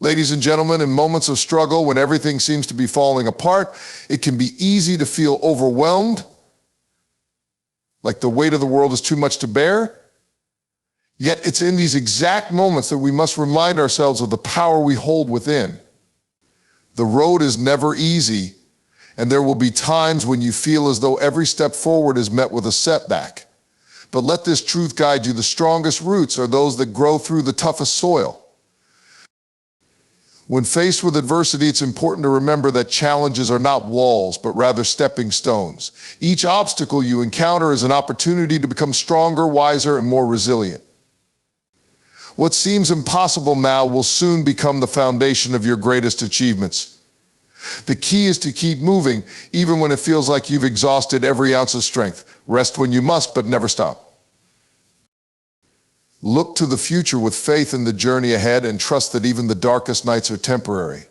Ladies and gentlemen, in moments of struggle, when everything seems to be falling apart, it can be easy to feel overwhelmed, like the weight of the world is too much to bear. Yet it's in these exact moments that we must remind ourselves of the power we hold within. The road is never easy, and there will be times when you feel as though every step forward is met with a setback. But let this truth guide you. The strongest roots are those that grow through the toughest soil. When faced with adversity, it's important to remember that challenges are not walls, but rather stepping stones. Each obstacle you encounter is an opportunity to become stronger, wiser, and more resilient. What seems impossible now will soon become the foundation of your greatest achievements. The key is to keep moving, even when it feels like you've exhausted every ounce of strength. Rest when you must, but never stop. Look to the future with faith in the journey ahead and trust that even the darkest nights are temporary.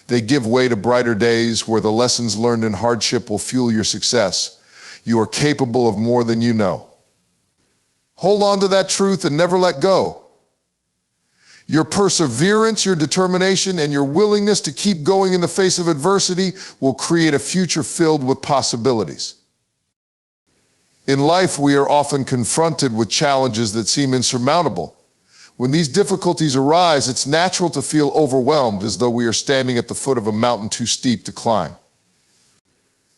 They give way to brighter days where the lessons learned in hardship will fuel your success. You are capable of more than you know. Hold on to that truth and never let go. Your perseverance, your determination, and your willingness to keep going in the face of adversity will create a future filled with possibilities. In life, we are often confronted with challenges that seem insurmountable. When these difficulties arise, it's natural to feel overwhelmed, as though we are standing at the foot of a mountain too steep to climb.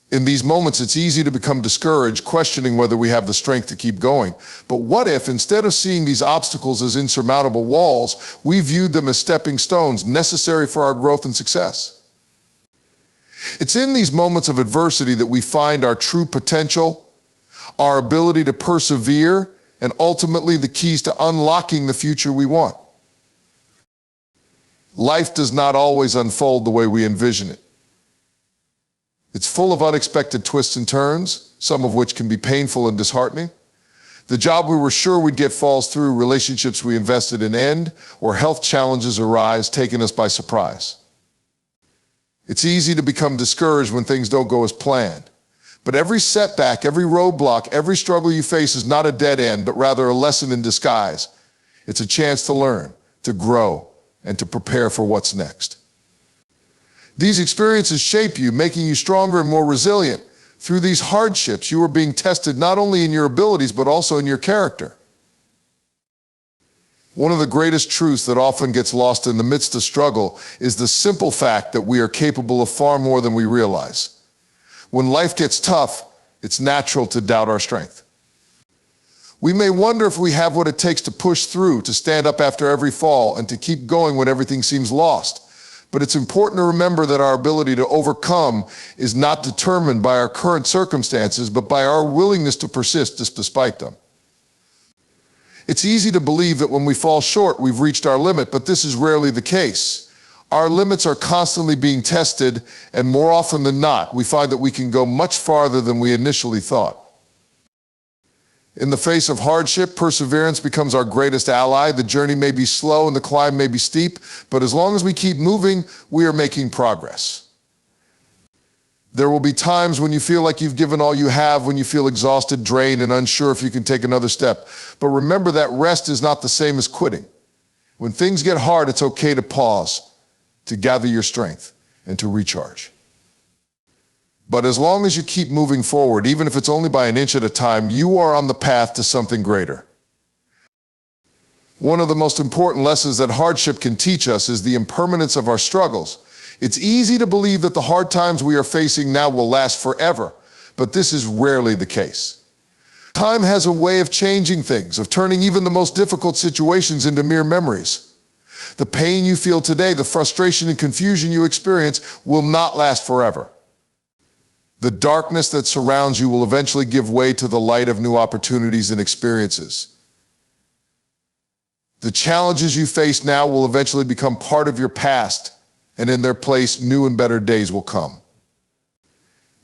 In these moments, it's easy to become discouraged, questioning whether we have the strength to keep going. But what if, instead of seeing these obstacles as insurmountable walls, we viewed them as stepping stones necessary for our growth and success? It's in these moments of adversity that we find our true potential, our ability to persevere, and ultimately the keys to unlocking the future we want. Life does not always unfold the way we envision it. It's full of unexpected twists and turns, some of which can be painful and disheartening. The job we were sure we'd get falls through, relationships we invested in end, or health challenges arise, taking us by surprise. It's easy to become discouraged when things don't go as planned. But every setback, every roadblock, every struggle you face is not a dead end, but rather a lesson in disguise. It's a chance to learn, to grow, and to prepare for what's next. These experiences shape you, making you stronger and more resilient. Through these hardships, you are being tested not only in your abilities, but also in your character. One of the greatest truths that often gets lost in the midst of struggle is the simple fact that we are capable of far more than we realize. When life gets tough, it's natural to doubt our strength. We may wonder if we have what it takes to push through, to stand up after every fall, and to keep going when everything seems lost. But it's important to remember that our ability to overcome is not determined by our current circumstances, but by our willingness to persist despite them. It's easy to believe that when we fall short, we've reached our limit, but this is rarely the case. Our limits are constantly being tested, and more often than not, we find that we can go much farther than we initially thought. In the face of hardship, perseverance becomes our greatest ally. The journey may be slow and the climb may be steep, but as long as we keep moving, we are making progress. There will be times when you feel like you've given all you have, when you feel exhausted, drained, and unsure if you can take another step. But remember that rest is not the same as quitting. When things get hard, it's okay to pause, to gather your strength, and to recharge. But as long as you keep moving forward, even if it's only by an inch at a time, you are on the path to something greater. One of the most important lessons that hardship can teach us is the impermanence of our struggles. It's easy to believe that the hard times we are facing now will last forever, but this is rarely the case. Time has a way of changing things, of turning even the most difficult situations into mere memories. The pain you feel today, the frustration and confusion you experience will not last forever. The darkness that surrounds you will eventually give way to the light of new opportunities and experiences. The challenges you face now will eventually become part of your past, and in their place, new and better days will come.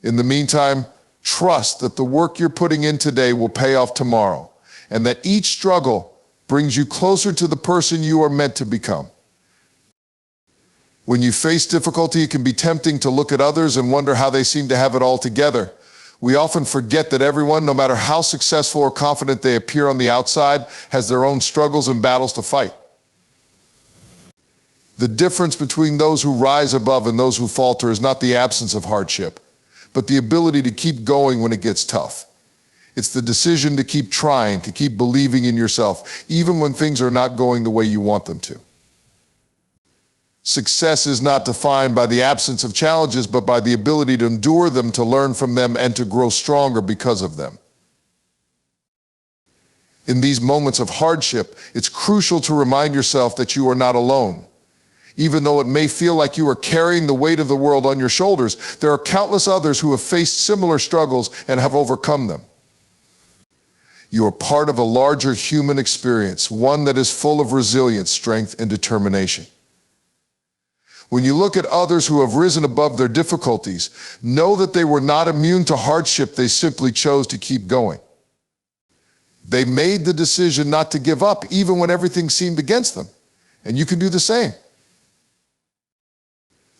In the meantime, trust that the work you're putting in today will pay off tomorrow, and that each struggle brings you closer to the person you are meant to become. When you face difficulty, it can be tempting to look at others and wonder how they seem to have it all together. We often forget that everyone, no matter how successful or confident they appear on the outside, has their own struggles and battles to fight. The difference between those who rise above and those who falter is not the absence of hardship, but the ability to keep going when it gets tough. It's the decision to keep trying, to keep believing in yourself, even when things are not going the way you want them to. Success is not defined by the absence of challenges, but by the ability to endure them, to learn from them, and to grow stronger because of them. In these moments of hardship, it's crucial to remind yourself that you are not alone. Even though it may feel like you are carrying the weight of the world on your shoulders, there are countless others who have faced similar struggles and have overcome them. You are part of a larger human experience, one that is full of resilience, strength, and determination. When you look at others who have risen above their difficulties, know that they were not immune to hardship, they simply chose to keep going. They made the decision not to give up, even when everything seemed against them. And you can do the same.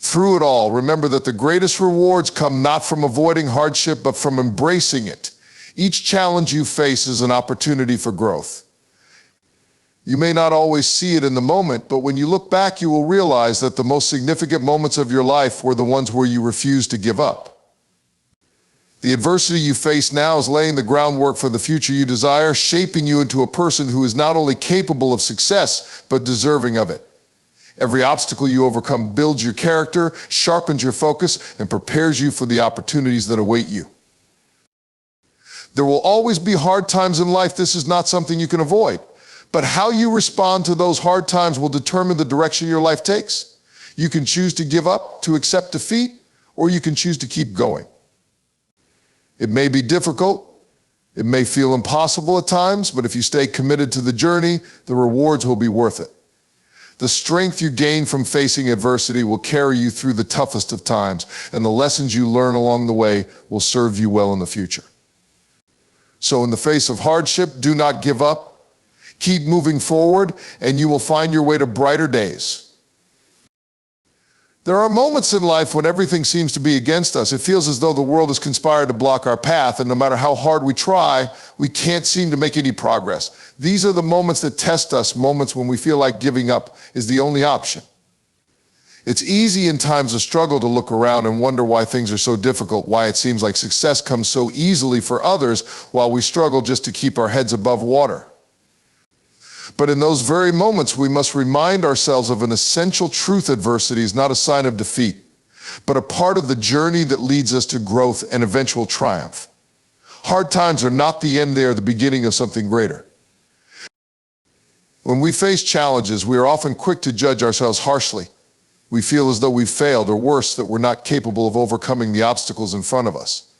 Through it all, remember that the greatest rewards come not from avoiding hardship, but from embracing it. Each challenge you face is an opportunity for growth. You may not always see it in the moment, but when you look back, you will realize that the most significant moments of your life were the ones where you refused to give up. The adversity you face now is laying the groundwork for the future you desire, shaping you into a person who is not only capable of success, but deserving of it. Every obstacle you overcome builds your character, sharpens your focus, and prepares you for the opportunities that await you. There will always be hard times in life. This is not something you can avoid. But how you respond to those hard times will determine the direction your life takes. You can choose to give up, to accept defeat, or you can choose to keep going. It may be difficult, it may feel impossible at times, but if you stay committed to the journey, the rewards will be worth it. The strength you gain from facing adversity will carry you through the toughest of times, and the lessons you learn along the way will serve you well in the future. So in the face of hardship, do not give up. Keep moving forward, and you will find your way to brighter days. There are moments in life when everything seems to be against us. It feels as though the world has conspired to block our path, and no matter how hard we try, we can't seem to make any progress. These are the moments that test us, moments when we feel like giving up is the only option. It's easy in times of struggle to look around and wonder why things are so difficult, why it seems like success comes so easily for others while we struggle just to keep our heads above water. But in those very moments, we must remind ourselves of an essential truth: adversity is not a sign of defeat, but a part of the journey that leads us to growth and eventual triumph. Hard times are not the end, they are the beginning of something greater. When we face challenges, we are often quick to judge ourselves harshly. We feel as though we've failed, or worse, that we're not capable of overcoming the obstacles in front of us.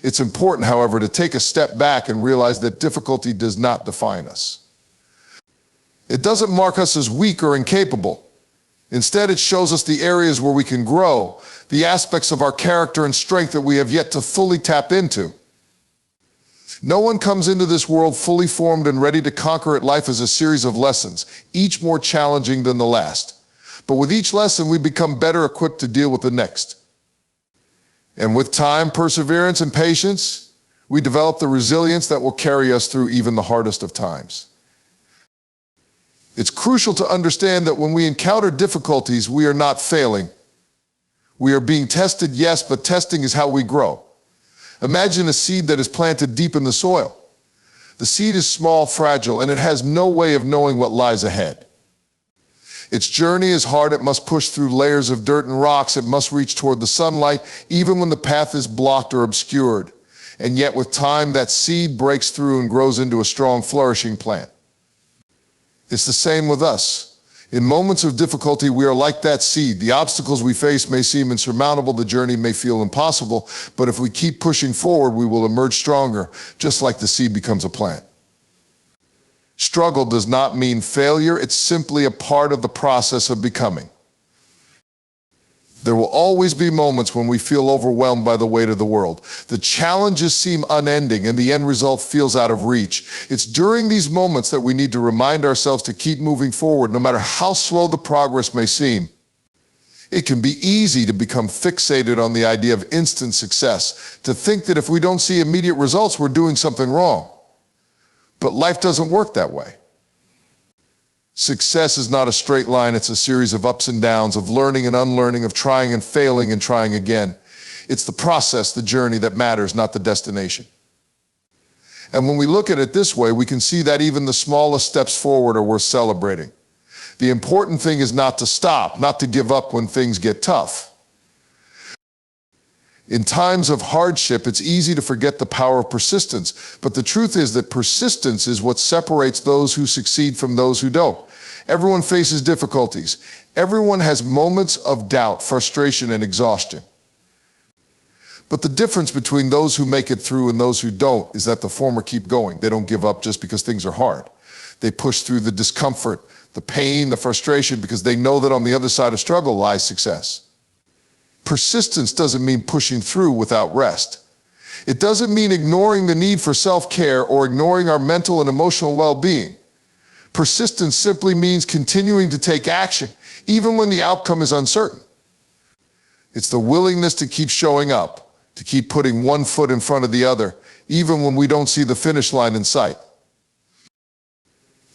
It's important, however, to take a step back and realize that difficulty does not define us. It doesn't mark us as weak or incapable. Instead, it shows us the areas where we can grow, the aspects of our character and strength that we have yet to fully tap into. No one comes into this world fully formed and ready to conquer it. Life is a series of lessons, each more challenging than the last. But with each lesson, we become better equipped to deal with the next. And with time, perseverance, and patience, we develop the resilience that will carry us through even the hardest of times. It's crucial to understand that when we encounter difficulties, we are not failing. We are being tested, yes, but testing is how we grow. Imagine a seed that is planted deep in the soil. The seed is small, fragile, and it has no way of knowing what lies ahead. Its journey is hard. It must push through layers of dirt and rocks. It must reach toward the sunlight, even when the path is blocked or obscured. And yet, with time, that seed breaks through and grows into a strong, flourishing plant. It's the same with us. In moments of difficulty, we are like that seed. The obstacles we face may seem insurmountable, the journey may feel impossible, but if we keep pushing forward, we will emerge stronger, just like the seed becomes a plant. Struggle does not mean failure, it's simply a part of the process of becoming. There will always be moments when we feel overwhelmed by the weight of the world. The challenges seem unending and the end result feels out of reach. It's during these moments that we need to remind ourselves to keep moving forward, no matter how slow the progress may seem. It can be easy to become fixated on the idea of instant success, to think that if we don't see immediate results, we're doing something wrong. But life doesn't work that way. Success is not a straight line, it's a series of ups and downs, of learning and unlearning, of trying and failing and trying again. It's the process, the journey that matters, not the destination. And when we look at it this way, we can see that even the smallest steps forward are worth celebrating. The important thing is not to stop, not to give up when things get tough. In times of hardship, it's easy to forget the power of persistence, but the truth is that persistence is what separates those who succeed from those who don't. Everyone faces difficulties. Everyone has moments of doubt, frustration, and exhaustion. But the difference between those who make it through and those who don't is that the former keep going. They don't give up just because things are hard. They push through the discomfort, the pain, the frustration, because they know that on the other side of struggle lies success. Persistence doesn't mean pushing through without rest. It doesn't mean ignoring the need for self-care or ignoring our mental and emotional well-being. Persistence simply means continuing to take action, even when the outcome is uncertain. It's the willingness to keep showing up, to keep putting one foot in front of the other, even when we don't see the finish line in sight.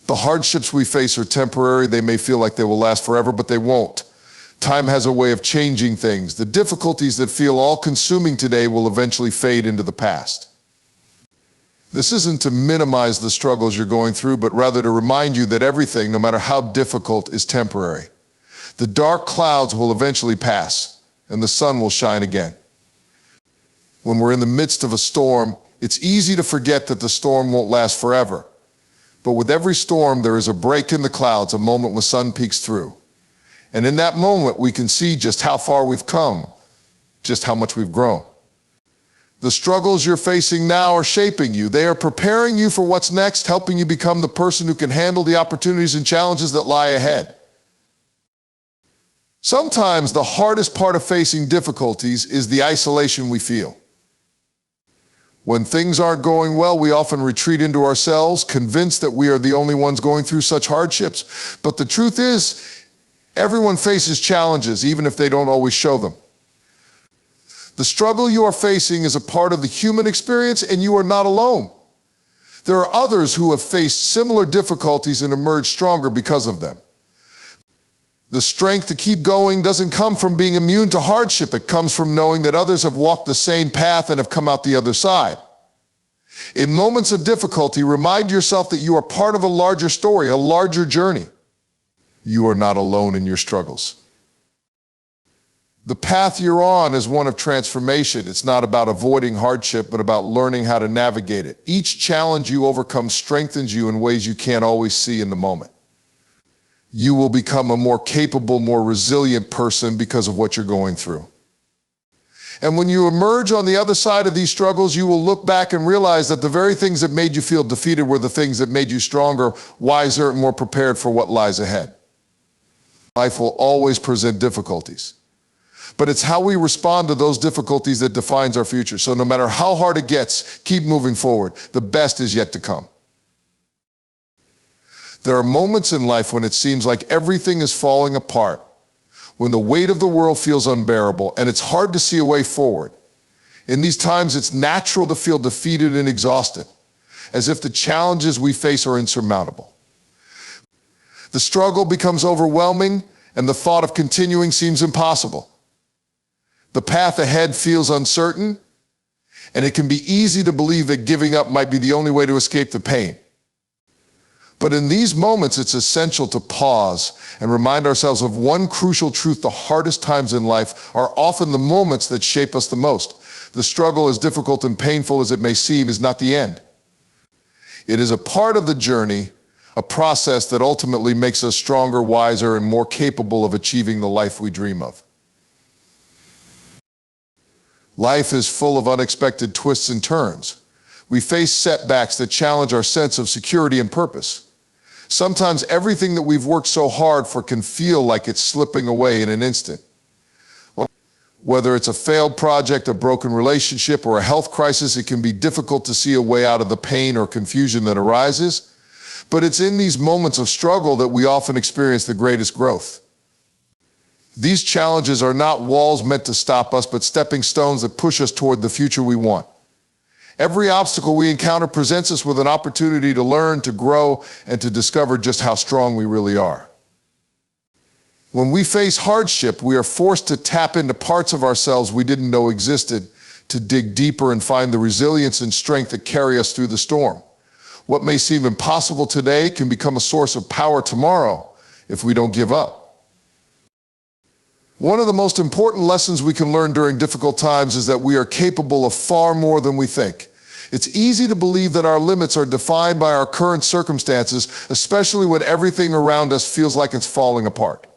The hardships we face are temporary. They may feel like they will last forever, but they won't. Time has a way of changing things. The difficulties that feel all-consuming today will eventually fade into the past. This isn't to minimize the struggles you're going through, but rather to remind you that everything, no matter how difficult, is temporary. The dark clouds will eventually pass, and the sun will shine again. When we're in the midst of a storm, it's easy to forget that the storm won't last forever. But with every storm, there is a break in the clouds, a moment when the sun peeks through. And in that moment, we can see just how far we've come, just how much we've grown. The struggles you're facing now are shaping you. They are preparing you for what's next, helping you become the person who can handle the opportunities and challenges that lie ahead. Sometimes the hardest part of facing difficulties is the isolation we feel. When things aren't going well, we often retreat into ourselves, convinced that we are the only ones going through such hardships. But the truth is, everyone faces challenges, even if they don't always show them. The struggle you are facing is a part of the human experience, and you are not alone. There are others who have faced similar difficulties and emerged stronger because of them. The strength to keep going doesn't come from being immune to hardship. It comes from knowing that others have walked the same path and have come out the other side. In moments of difficulty, remind yourself that you are part of a larger story, a larger journey. You are not alone in your struggles. The path you're on is one of transformation. It's not about avoiding hardship, but about learning how to navigate it. Each challenge you overcome strengthens you in ways you can't always see in the moment. You will become a more capable, more resilient person because of what you're going through. And when you emerge on the other side of these struggles, you will look back and realize that the very things that made you feel defeated were the things that made you stronger, wiser, and more prepared for what lies ahead. Life will always present difficulties, but it's how we respond to those difficulties that defines our future. So no matter how hard it gets, keep moving forward. The best is yet to come. There are moments in life when it seems like everything is falling apart, when the weight of the world feels unbearable and it's hard to see a way forward. In these times, it's natural to feel defeated and exhausted, as if the challenges we face are insurmountable. The struggle becomes overwhelming and the thought of continuing seems impossible. The path ahead feels uncertain, and it can be easy to believe that giving up might be the only way to escape the pain. But in these moments, it's essential to pause and remind ourselves of one crucial truth: the hardest times in life are often the moments that shape us the most. The struggle, as difficult and painful as it may seem, is not the end. It is a part of the journey, a process that ultimately makes us stronger, wiser, and more capable of achieving the life we dream of. Life is full of unexpected twists and turns. We face setbacks that challenge our sense of security and purpose. Sometimes everything that we've worked so hard for can feel like it's slipping away in an instant. Whether it's a failed project, a broken relationship, or a health crisis, it can be difficult to see a way out of the pain or confusion that arises. But it's in these moments of struggle that we often experience the greatest growth. These challenges are not walls meant to stop us, but stepping stones that push us toward the future we want. Every obstacle we encounter presents us with an opportunity to learn, to grow, and to discover just how strong we really are. When we face hardship, we are forced to tap into parts of ourselves we didn't know existed, to dig deeper and find the resilience and strength that carry us through the storm. What may seem impossible today can become a source of power tomorrow if we don't give up. One of the most important lessons we can learn during difficult times is that we are capable of far more than we think. It's easy to believe that our limits are defined by our current circumstances, especially when everything around us feels like it's falling apart.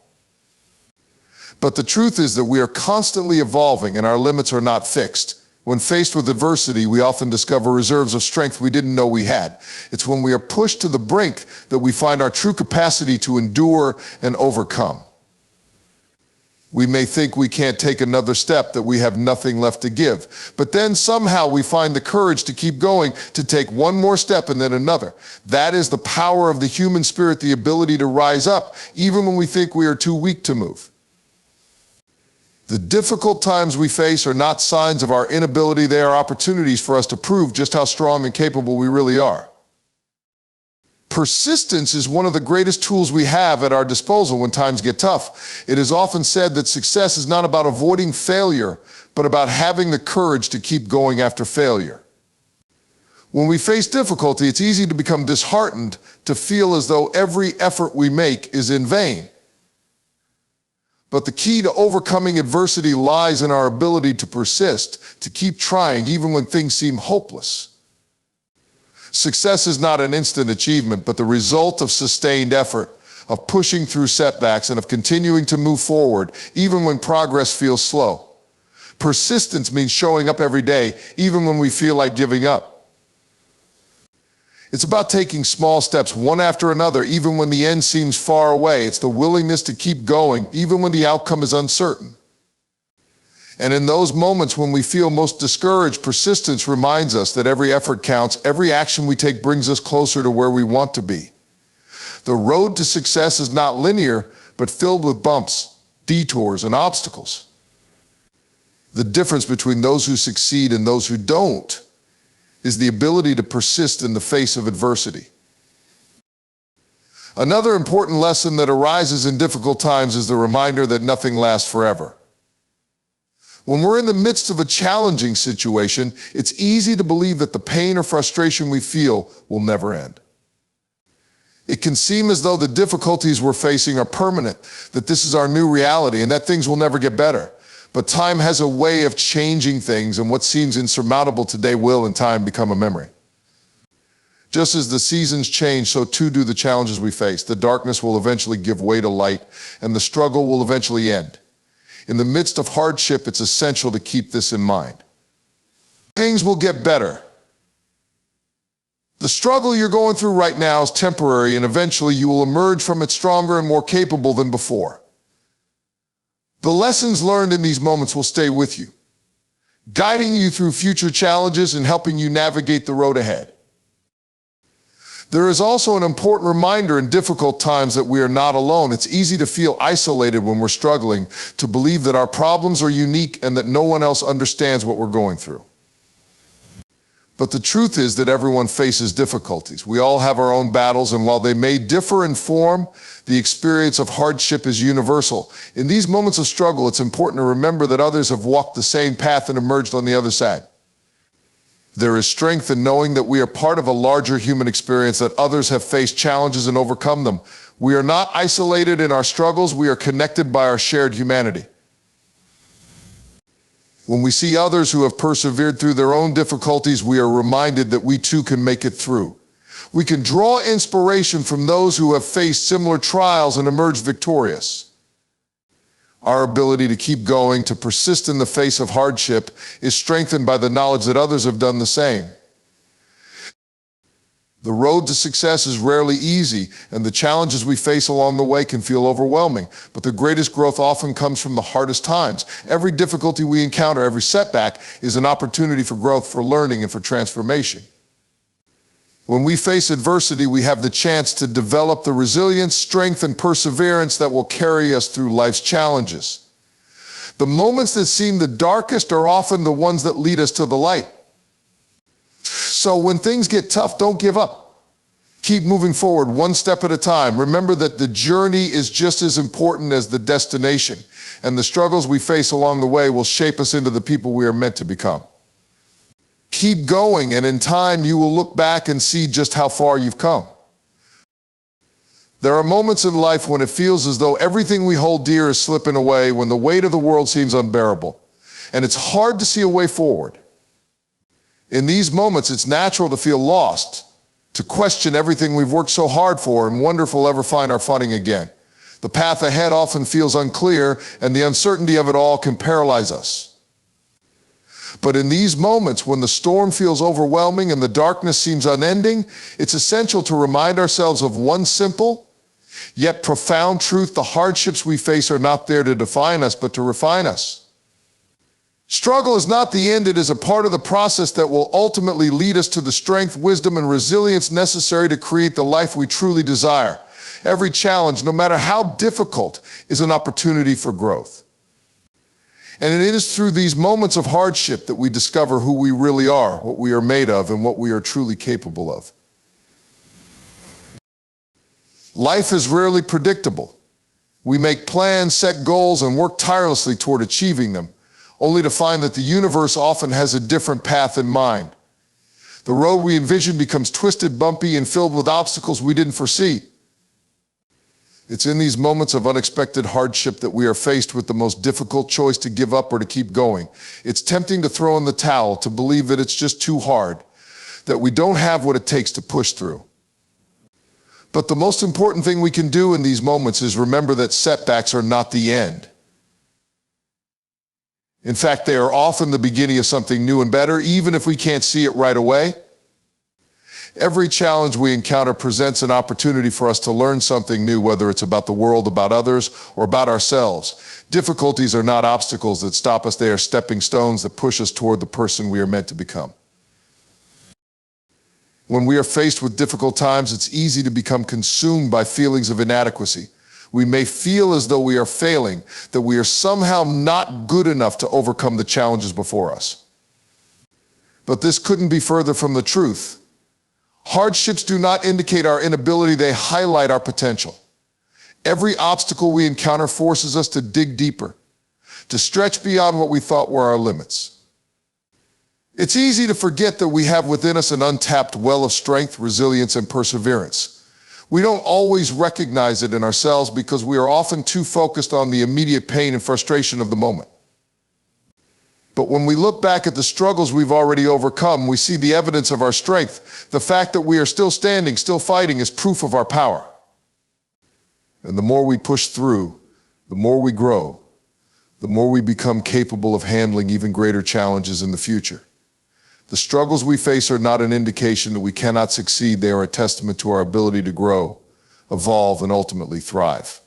But the truth is that we are constantly evolving and our limits are not fixed. When faced with adversity, we often discover reserves of strength we didn't know we had. It's when we are pushed to the brink that we find our true capacity to endure and overcome. We may think we can't take another step, that we have nothing left to give. But then somehow we find the courage to keep going, to take one more step and then another. That is the power of the human spirit, the ability to rise up, even when we think we are too weak to move. The difficult times we face are not signs of our inability, they are opportunities for us to prove just how strong and capable we really are. Persistence is one of the greatest tools we have at our disposal when times get tough. It is often said that success is not about avoiding failure, but about having the courage to keep going after failure. When we face difficulty, it's easy to become disheartened, to feel as though every effort we make is in vain. But the key to overcoming adversity lies in our ability to persist, to keep trying even when things seem hopeless. Success is not an instant achievement, but the result of sustained effort, of pushing through setbacks, and of continuing to move forward, even when progress feels slow. Persistence means showing up every day, even when we feel like giving up. It's about taking small steps, one after another, even when the end seems far away. It's the willingness to keep going, even when the outcome is uncertain. And in those moments when we feel most discouraged, persistence reminds us that every effort counts, every action we take brings us closer to where we want to be. The road to success is not linear, but filled with bumps, detours, and obstacles. The difference between those who succeed and those who don't is the ability to persist in the face of adversity. Another important lesson that arises in difficult times is the reminder that nothing lasts forever. When we're in the midst of a challenging situation, it's easy to believe that the pain or frustration we feel will never end. It can seem as though the difficulties we're facing are permanent, that this is our new reality and that things will never get better. But time has a way of changing things, and what seems insurmountable today will in time become a memory. Just as the seasons change, so too do the challenges we face. The darkness will eventually give way to light, and the struggle will eventually end. In the midst of hardship, it's essential to keep this in mind. Things will get better. The struggle you're going through right now is temporary, and eventually you will emerge from it stronger and more capable than before. The lessons learned in these moments will stay with you, guiding you through future challenges and helping you navigate the road ahead. There is also an important reminder in difficult times that we are not alone. It's easy to feel isolated when we're struggling, to believe that our problems are unique and that no one else understands what we're going through. But the truth is that everyone faces difficulties. We all have our own battles, and while they may differ in form, the experience of hardship is universal. In these moments of struggle, it's important to remember that others have walked the same path and emerged on the other side. There is strength in knowing that we are part of a larger human experience, that others have faced challenges and overcome them. We are not isolated in our struggles, we are connected by our shared humanity. When we see others who have persevered through their own difficulties, we are reminded that we too can make it through. We can draw inspiration from those who have faced similar trials and emerged victorious. Our ability to keep going, to persist in the face of hardship, is strengthened by the knowledge that others have done the same. The road to success is rarely easy, and the challenges we face along the way can feel overwhelming. But the greatest growth often comes from the hardest times. Every difficulty we encounter, every setback, is an opportunity for growth, for learning, and for transformation. When we face adversity, we have the chance to develop the resilience, strength, and perseverance that will carry us through life's challenges. The moments that seem the darkest are often the ones that lead us to the light. So when things get tough, don't give up. Keep moving forward one step at a time. Remember that the journey is just as important as the destination, and the struggles we face along the way will shape us into the people we are meant to become. Keep going, and in time you will look back and see just how far you've come. There are moments in life when it feels as though everything we hold dear is slipping away, when the weight of the world seems unbearable, and it's hard to see a way forward. In these moments, it's natural to feel lost, to question everything we've worked so hard for and wonder if we'll ever find our footing again. The path ahead often feels unclear, and the uncertainty of it all can paralyze us. But in these moments, when the storm feels overwhelming and the darkness seems unending, it's essential to remind ourselves of one simple, yet profound truth: the hardships we face are not there to define us, but to refine us. Struggle is not the end, it is a part of the process that will ultimately lead us to the strength, wisdom, and resilience necessary to create the life we truly desire. Every challenge, no matter how difficult, is an opportunity for growth. And it is through these moments of hardship that we discover who we really are, what we are made of, and what we are truly capable of. Life is rarely predictable. We make plans, set goals, and work tirelessly toward achieving them, only to find that the universe often has a different path in mind. The road we envision becomes twisted, bumpy, and filled with obstacles we didn't foresee. It's in these moments of unexpected hardship that we are faced with the most difficult choice: to give up or to keep going. It's tempting to throw in the towel, to believe that it's just too hard, that we don't have what it takes to push through. But the most important thing we can do in these moments is remember that setbacks are not the end. In fact, they are often the beginning of something new and better, even if we can't see it right away. Every challenge we encounter presents an opportunity for us to learn something new, whether it's about the world, about others, or about ourselves. Difficulties are not obstacles that stop us. They are stepping stones that push us toward the person we are meant to become. When we are faced with difficult times, it's easy to become consumed by feelings of inadequacy. We may feel as though we are failing, that we are somehow not good enough to overcome the challenges before us. But this couldn't be further from the truth. Hardships do not indicate our inability, they highlight our potential. Every obstacle we encounter forces us to dig deeper, to stretch beyond what we thought were our limits. It's easy to forget that we have within us an untapped well of strength, resilience, and perseverance. We don't always recognize it in ourselves because we are often too focused on the immediate pain and frustration of the moment. But when we look back at the struggles we've already overcome, we see the evidence of our strength. The fact that we are still standing, still fighting, is proof of our power. And the more we push through, the more we grow, the more we become capable of handling even greater challenges in the future. The struggles we face are not an indication that we cannot succeed. They are a testament to our ability to grow, evolve, and ultimately thrive.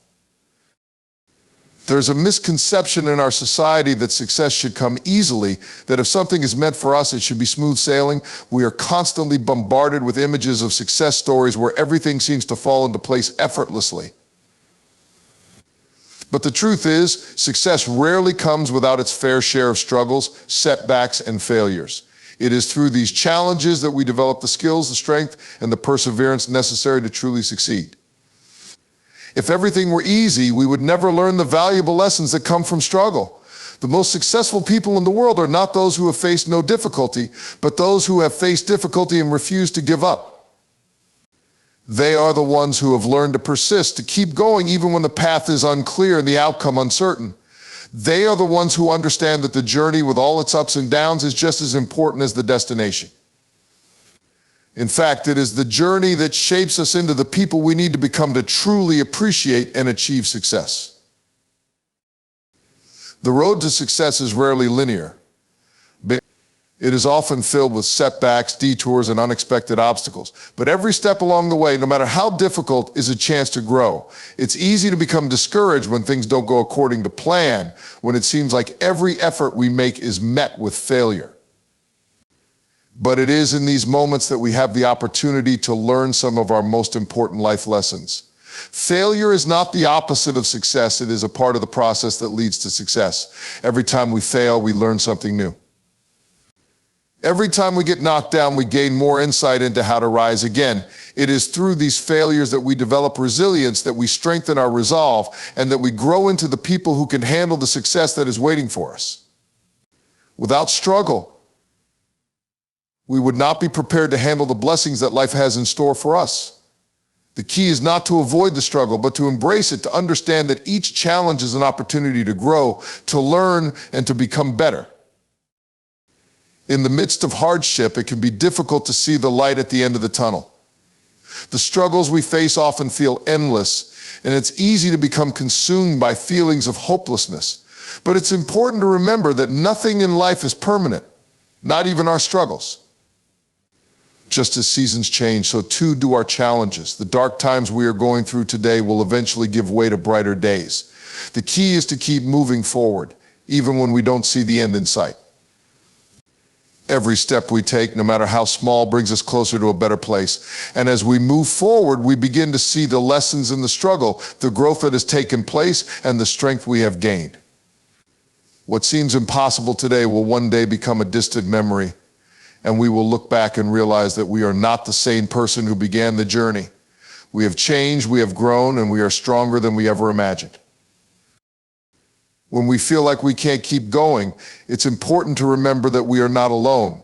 There's a misconception in our society that success should come easily, that if something is meant for us, it should be smooth sailing. We are constantly bombarded with images of success stories where everything seems to fall into place effortlessly. But the truth is, success rarely comes without its fair share of struggles, setbacks, and failures. It is through these challenges that we develop the skills, the strength, and the perseverance necessary to truly succeed. If everything were easy, we would never learn the valuable lessons that come from struggle. The most successful people in the world are not those who have faced no difficulty, but those who have faced difficulty and refused to give up. They are the ones who have learned to persist, to keep going even when the path is unclear and the outcome uncertain. They are the ones who understand that the journey, with all its ups and downs, is just as important as the destination. In fact, it is the journey that shapes us into the people we need to become to truly appreciate and achieve success. The road to success is rarely linear. It is often filled with setbacks, detours, and unexpected obstacles. But every step along the way, no matter how difficult, is a chance to grow. It's easy to become discouraged when things don't go according to plan, when it seems like every effort we make is met with failure. But it is in these moments that we have the opportunity to learn some of our most important life lessons. Failure is not the opposite of success. It is a part of the process that leads to success. Every time we fail, we learn something new. Every time we get knocked down, we gain more insight into how to rise again. It is through these failures that we develop resilience, that we strengthen our resolve, and that we grow into the people who can handle the success that is waiting for us. Without struggle, we would not be prepared to handle the blessings that life has in store for us. The key is not to avoid the struggle, but to embrace it, to understand that each challenge is an opportunity to grow, to learn, and to become better. In the midst of hardship, it can be difficult to see the light at the end of the tunnel. The struggles we face often feel endless, and it's easy to become consumed by feelings of hopelessness. But it's important to remember that nothing in life is permanent, not even our struggles. Just as seasons change, so too do our challenges. The dark times we are going through today will eventually give way to brighter days. The key is to keep moving forward, even when we don't see the end in sight. Every step we take, no matter how small, brings us closer to a better place. And as we move forward, we begin to see the lessons in the struggle, the growth that has taken place, and the strength we have gained. What seems impossible today will one day become a distant memory, and we will look back and realize that we are not the same person who began the journey. We have changed, we have grown, and we are stronger than we ever imagined. When we feel like we can't keep going, it's important to remember that we are not alone.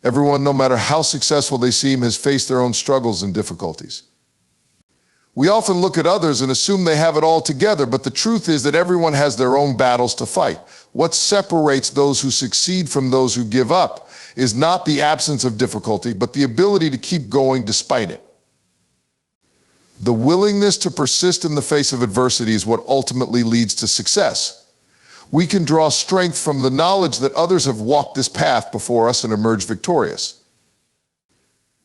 Everyone, no matter how successful they seem, has faced their own struggles and difficulties. We often look at others and assume they have it all together, but the truth is that everyone has their own battles to fight. What separates those who succeed from those who give up is not the absence of difficulty, but the ability to keep going despite it. The willingness to persist in the face of adversity is what ultimately leads to success. We can draw strength from the knowledge that others have walked this path before us and emerged victorious.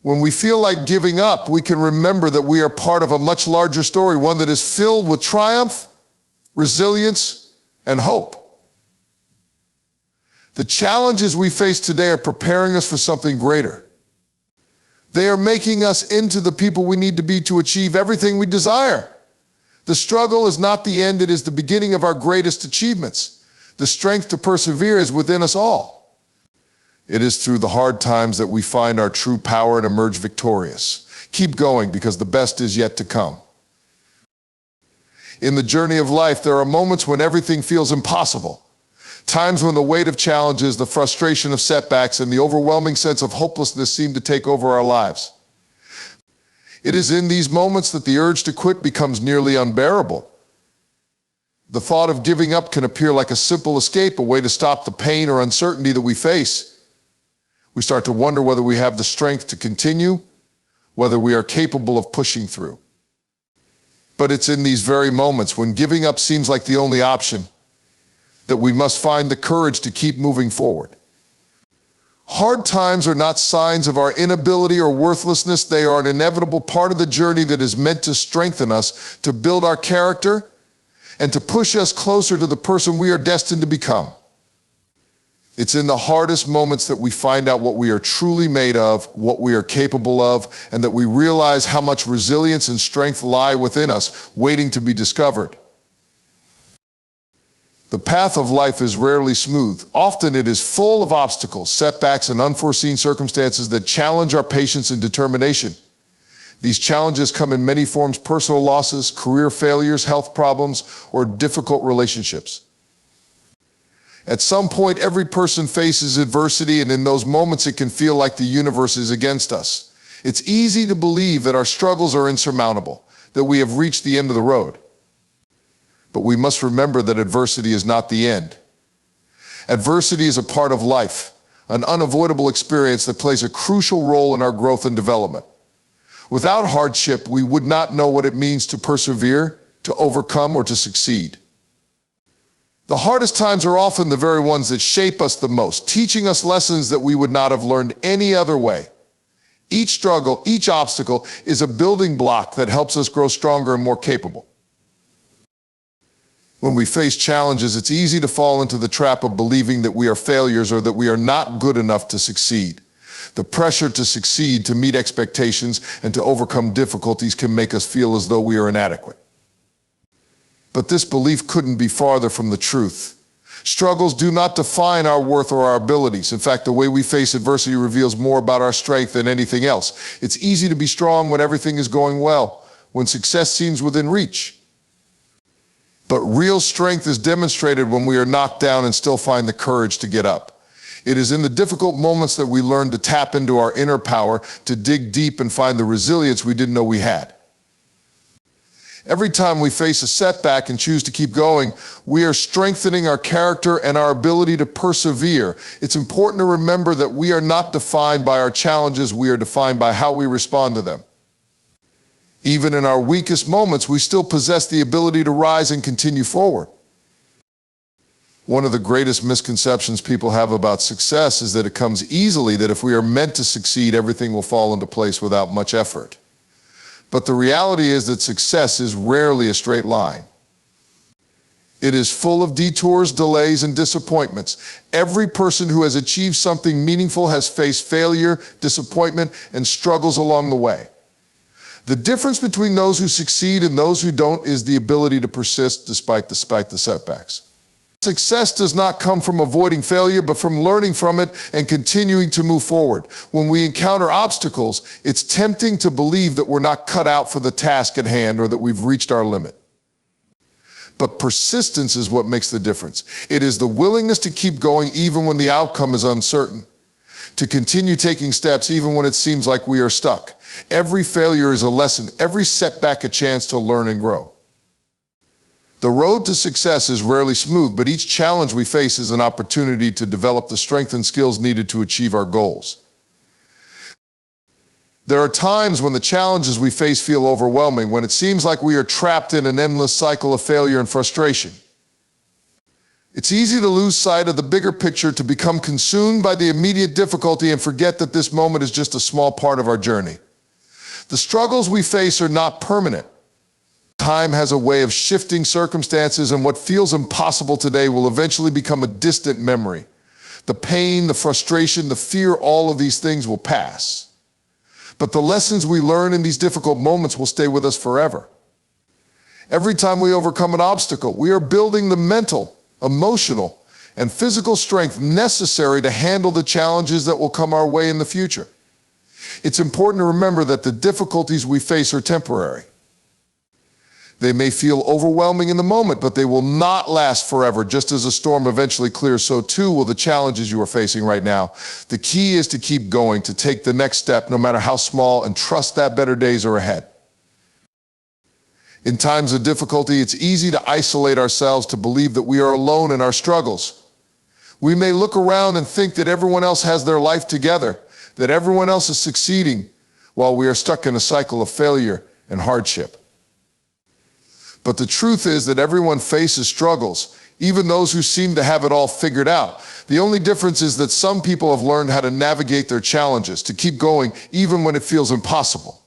When we feel like giving up, we can remember that we are part of a much larger story, one that is filled with triumph, resilience, and hope. The challenges we face today are preparing us for something greater. They are making us into the people we need to be to achieve everything we desire. The struggle is not the end, it is the beginning of our greatest achievements. The strength to persevere is within us all. It is through the hard times that we find our true power and emerge victorious. Keep going, because the best is yet to come. In the journey of life, there are moments when everything feels impossible. Times when the weight of challenges, the frustration of setbacks, and the overwhelming sense of hopelessness seem to take over our lives. It is in these moments that the urge to quit becomes nearly unbearable. The thought of giving up can appear like a simple escape, a way to stop the pain or uncertainty that we face. We start to wonder whether we have the strength to continue, whether we are capable of pushing through. But it's in these very moments when giving up seems like the only option that we must find the courage to keep moving forward. Hard times are not signs of our inability or worthlessness. They are an inevitable part of the journey that is meant to strengthen us, to build our character, and to push us closer to the person we are destined to become. It's in the hardest moments that we find out what we are truly made of, what we are capable of, and that we realize how much resilience and strength lie within us, waiting to be discovered. The path of life is rarely smooth. Often it is full of obstacles, setbacks, and unforeseen circumstances that challenge our patience and determination. These challenges come in many forms: personal losses, career failures, health problems, or difficult relationships. At some point, every person faces adversity, and in those moments it can feel like the universe is against us. It's easy to believe that our struggles are insurmountable, that we have reached the end of the road. But we must remember that adversity is not the end. Adversity is a part of life, an unavoidable experience that plays a crucial role in our growth and development. Without hardship, we would not know what it means to persevere, to overcome, or to succeed. The hardest times are often the very ones that shape us the most, teaching us lessons that we would not have learned any other way. Each struggle, each obstacle is a building block that helps us grow stronger and more capable. When we face challenges, it's easy to fall into the trap of believing that we are failures or that we are not good enough to succeed. The pressure to succeed, to meet expectations, and to overcome difficulties can make us feel as though we are inadequate. But this belief couldn't be farther from the truth. Struggles do not define our worth or our abilities. In fact, the way we face adversity reveals more about our strength than anything else. It's easy to be strong when everything is going well, when success seems within reach. But real strength is demonstrated when we are knocked down and still find the courage to get up. It is in the difficult moments that we learn to tap into our inner power, to dig deep and find the resilience we didn't know we had. Every time we face a setback and choose to keep going, we are strengthening our character and our ability to persevere. It's important to remember that we are not defined by our challenges, we are defined by how we respond to them. Even in our weakest moments, we still possess the ability to rise and continue forward. One of the greatest misconceptions people have about success is that it comes easily, that if we are meant to succeed, everything will fall into place without much effort. But the reality is that success is rarely a straight line. It is full of detours, delays, and disappointments. Every person who has achieved something meaningful has faced failure, disappointment, and struggles along the way. The difference between those who succeed and those who don't is the ability to persist despite the setbacks. Success does not come from avoiding failure, but from learning from it and continuing to move forward. When we encounter obstacles, it's tempting to believe that we're not cut out for the task at hand or that we've reached our limit. But persistence is what makes the difference. It is the willingness to keep going even when the outcome is uncertain, to continue taking steps even when it seems like we are stuck. Every failure is a lesson, every setback a chance to learn and grow. The road to success is rarely smooth, but each challenge we face is an opportunity to develop the strength and skills needed to achieve our goals. There are times when the challenges we face feel overwhelming, when it seems like we are trapped in an endless cycle of failure and frustration. It's easy to lose sight of the bigger picture, to become consumed by the immediate difficulty and forget that this moment is just a small part of our journey. The struggles we face are not permanent. Time has a way of shifting circumstances, and what feels impossible today will eventually become a distant memory. The pain, the frustration, the fear, all of these things will pass. But the lessons we learn in these difficult moments will stay with us forever. Every time we overcome an obstacle, we are building the mental, emotional, and physical strength necessary to handle the challenges that will come our way in the future. It's important to remember that the difficulties we face are temporary. They may feel overwhelming in the moment, but they will not last forever. Just as a storm eventually clears, so too will the challenges you are facing right now. The key is to keep going, to take the next step, no matter how small, and trust that better days are ahead. In times of difficulty, it's easy to isolate ourselves, to believe that we are alone in our struggles. We may look around and think that everyone else has their life together, that everyone else is succeeding, while we are stuck in a cycle of failure and hardship. But the truth is that everyone faces struggles, even those who seem to have it all figured out. The only difference is that some people have learned how to navigate their challenges, to keep going even when it feels impossible.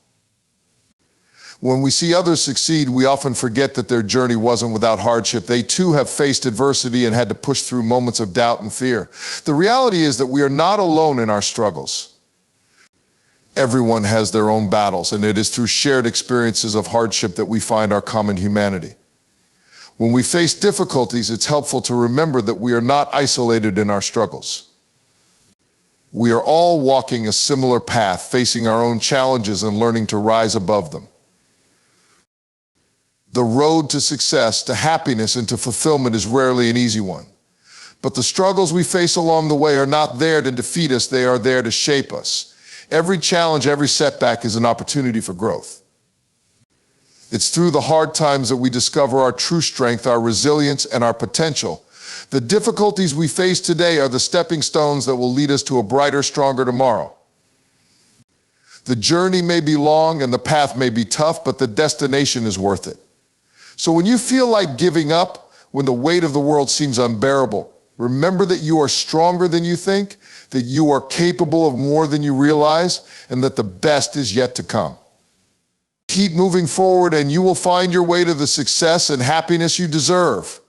When we see others succeed, we often forget that their journey wasn't without hardship. They too have faced adversity and had to push through moments of doubt and fear. The reality is that we are not alone in our struggles. Everyone has their own battles, and it is through shared experiences of hardship that we find our common humanity. When we face difficulties, it's helpful to remember that we are not isolated in our struggles. We are all walking a similar path, facing our own challenges and learning to rise above them. The road to success, to happiness, and to fulfillment is rarely an easy one. But the struggles we face along the way are not there to defeat us, they are there to shape us. Every challenge, every setback is an opportunity for growth. It's through the hard times that we discover our true strength, our resilience, and our potential. The difficulties we face today are the stepping stones that will lead us to a brighter, stronger tomorrow. The journey may be long and the path may be tough, but the destination is worth it. So when you feel like giving up, when the weight of the world seems unbearable, remember that you are stronger than you think, that you are capable of more than you realize, and that the best is yet to come. Keep moving forward and you will find your way to the success and happiness you deserve.